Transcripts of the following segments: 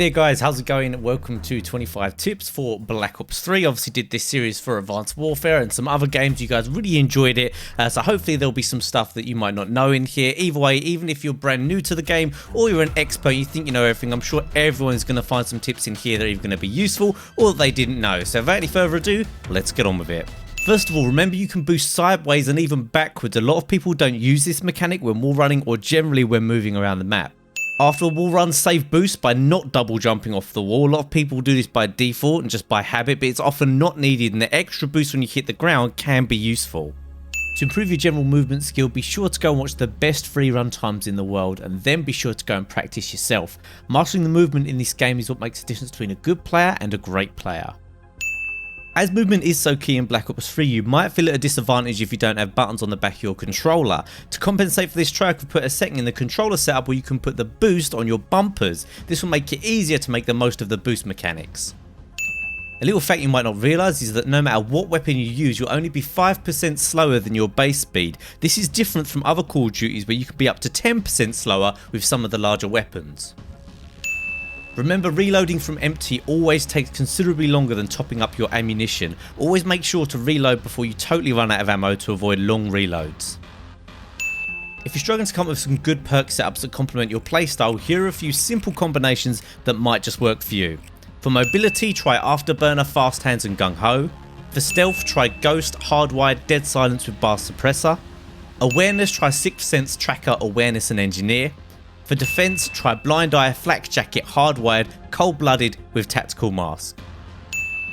There guys, how's it going? Welcome to 25 tips for Black Ops 3. Obviously did this series for Advanced Warfare and some other games. You guys really enjoyed it, so hopefully there'll be some stuff that you might not know in here. Either way, even if you're brand new to the game or you're an expert, you think you know everything, I'm sure everyone's going to find some tips in here that are either going to be useful or that they didn't know. So without any further ado, let's get on with it. First of all, remember you can boost sideways and even backwards. A lot of people don't use this mechanic when wall running or generally when moving around the map. After a wall run, save boost by not double jumping off the wall. A lot of people do this by default and just by habit, but it's often not needed, and the extra boost when you hit the ground can be useful. To improve your general movement skill, be sure to go and watch the best free run times in the world, and then be sure to go and practice yourself. Mastering the movement in this game is what makes the difference between a good player and a great player. As movement is so key in Black Ops 3, you might feel at a disadvantage if you don't have buttons on the back of your controller. To compensate for this, try to put a setting in the controller setup where you can put the boost on your bumpers. This will make it easier to make the most of the boost mechanics. A little fact you might not realise is that no matter what weapon you use, you'll only be 5% slower than your base speed. This is different from other Call of Duties where you can be up to 10% slower with some of the larger weapons. Remember, reloading from empty always takes considerably longer than topping up your ammunition. Always make sure to reload before you totally run out of ammo to avoid long reloads. If you're struggling to come up with some good perk setups that complement your playstyle, here are a few simple combinations that might just work for you. For mobility, try Afterburner, Fast Hands and Gung Ho. For stealth, try Ghost, Hardwired, Dead Silence with Bar Suppressor. Awareness, try Sixth Sense, Tracker, Awareness and Engineer. For defense, try Blind Eye, Flak Jacket, Hardwired, Cold Blooded with Tactical Mask.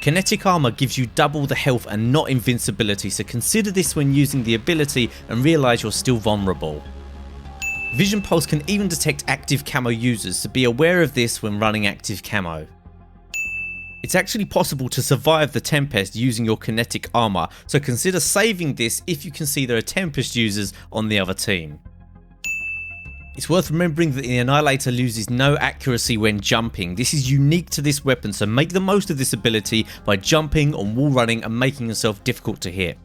Kinetic Armor gives you double the health and not invincibility, so consider this when using the ability and realise you're still vulnerable. Vision Pulse can even detect active camo users, so be aware of this when running active camo. It's actually possible to survive the Tempest using your Kinetic Armor, so consider saving this if you can see there are Tempest users on the other team. It's worth remembering that the Annihilator loses no accuracy when jumping. This is unique to this weapon, so make the most of this ability by jumping on wall running and making yourself difficult to hit.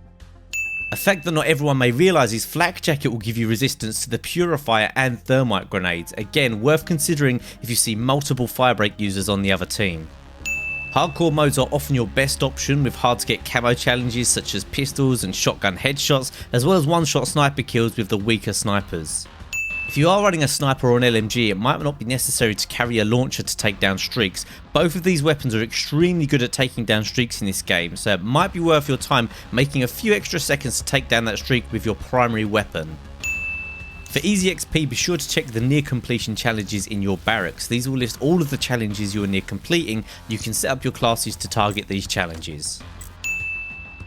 A fact that not everyone may realise is Flak Jacket will give you resistance to the Purifier and Thermite grenades. Again, worth considering if you see multiple Firebreak users on the other team. Hardcore modes are often your best option with hard to get camo challenges such as pistols and shotgun headshots, as well as one-shot sniper kills with the weaker snipers. If you are running a sniper or an LMG, it might not be necessary to carry a launcher to take down streaks. Both of these weapons are extremely good at taking down streaks in this game, so it might be worth your time making a few extra seconds to take down that streak with your primary weapon. For easy XP, be sure to check the near completion challenges in your barracks. These will list all of the challenges you are near completing. You can set up your classes to target these challenges.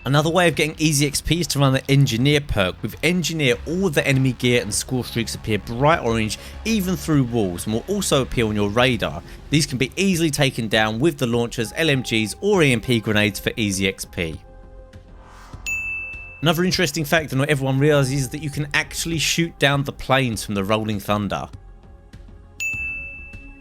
Another way of getting easy XP is to run the Engineer perk. With Engineer, all of the enemy gear and score streaks appear bright orange even through walls and will also appear on your radar. These can be easily taken down with the launchers, LMGs or EMP grenades for easy XP. Another interesting fact that not everyone realises is that you can actually shoot down the planes from the Rolling Thunder.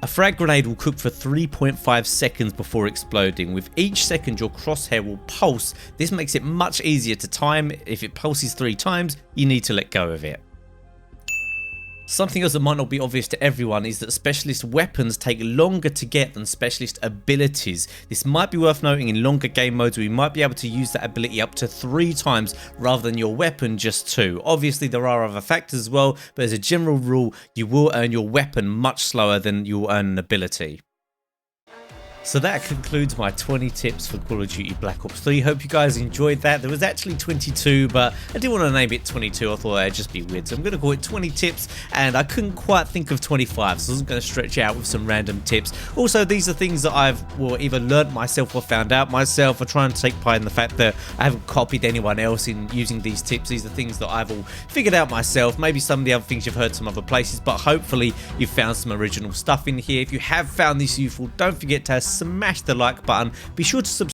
A frag grenade will cook for 3.5 seconds before exploding. With each second your crosshair will pulse. This makes it much easier to time. If it pulses 3 times, you need to let go of it. Something else that might not be obvious to everyone is that specialist weapons take longer to get than specialist abilities. This might be worth noting in longer game modes where you might be able to use that ability up to 3 times rather than your weapon just 2. Obviously there are other factors as well, but as a general rule you will earn your weapon much slower than you will earn an ability. So that concludes my 20 tips for Call of Duty Black Ops 3. Hope you guys enjoyed that. There was actually 22, but I didn't want to name it 22. I thought it'd just be weird. So I'm going to call it 20 tips, and I couldn't quite think of 25, so I wasn't going to stretch out with some random tips. Also, these are things that I've either learnt myself or found out myself. I try and take pride in the fact that I haven't copied anyone else in using these tips. These are things that I've all figured out myself. Maybe some of the other things you've heard some other places, but hopefully you've found some original stuff in here. If you have found this useful, don't forget to smash the like button. Be sure to subscribe